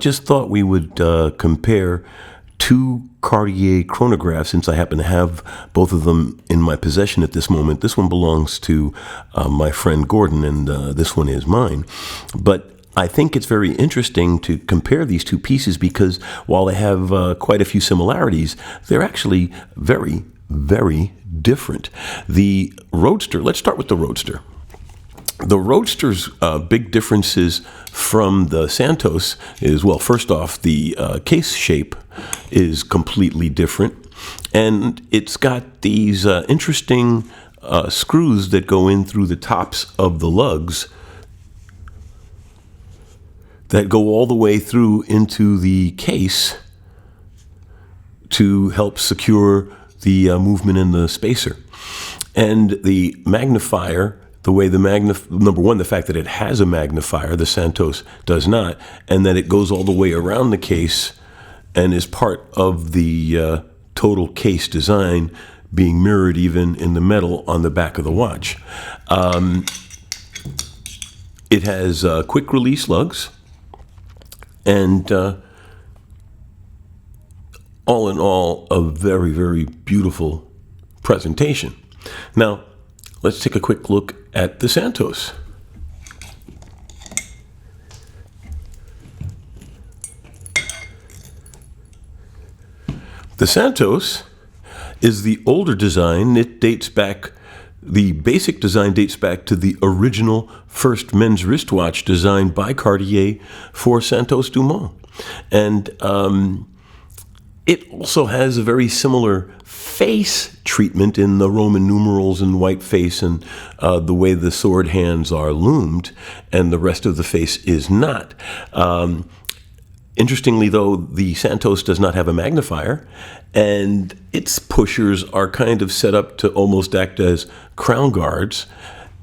just thought we would compare two Cartier chronographs, since I happen to have both of them in my possession at this moment. This one belongs to my friend Gordon, and this one is mine. But I think it's very interesting to compare these two pieces because while they have quite a few similarities, they're actually very, very different. The Roadster, let's start with the Roadster. The Roadster's big differences from the Santos is, well, first off, the case shape is completely different. And it's got these interesting screws that go in through the tops of the lugs that go all the way through into the case to help secure the movement in the spacer. And the magnifier, the way the number one, the fact that it has a magnifier, the Santos does not, and that it goes all the way around the case and is part of the total case design, being mirrored even in the metal on the back of the watch. It has quick release lugs, and all in all, a very, very beautiful presentation. Now, let's take a quick look at the Santos. The Santos is the older design. It dates back, the basic design dates back to the original first men's wristwatch designed by Cartier for Santos Dumont. And it also has a very similar face treatment in the Roman numerals and white face and the way the sword hands are loomed, and the rest of the face is not. Interestingly, though, the Santos does not have a magnifier, and its pushers are kind of set up to almost act as crown guards.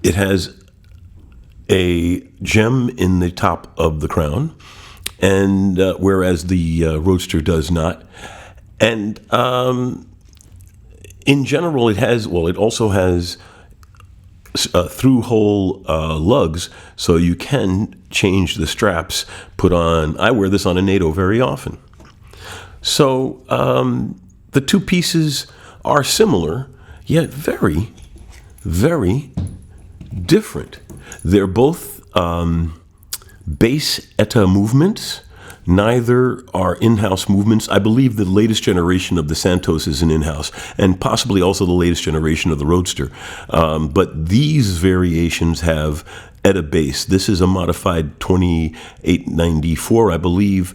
It has a gem in the top of the crown, and whereas the Roadster does not. And in general, it also has through-hole lugs, so you can change the straps, put on. I wear this on a NATO very often. So the two pieces are similar, yet very, very different. They're both base ETA movements. Neither are in-house movements. I believe the latest generation of the Santos is an in-house, and possibly also the latest generation of the Roadster. But these variations have ETA base. This is a modified 2894, I believe.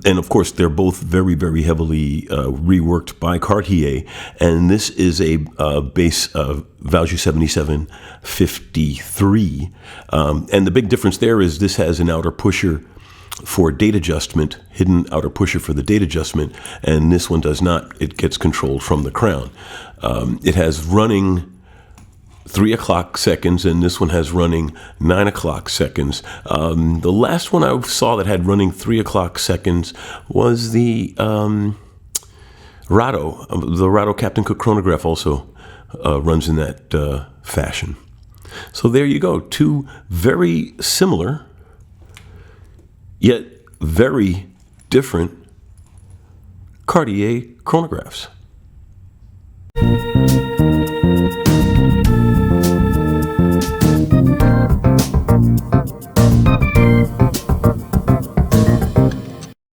And of course, they're both very, very heavily reworked by Cartier. And this is a base Valjoux 7753. And the big difference there is this has an outer pusher for date adjustment, hidden outer pusher for the date adjustment, and this one does not. It gets controlled from the crown. It has running 3 o'clock seconds, and this one has running 9 o'clock seconds. The last one I saw that had running 3 o'clock seconds was the Rado. The Rado Captain Cook chronograph also runs in that fashion. So there you go. Two very similar, yet very different Cartier chronographs.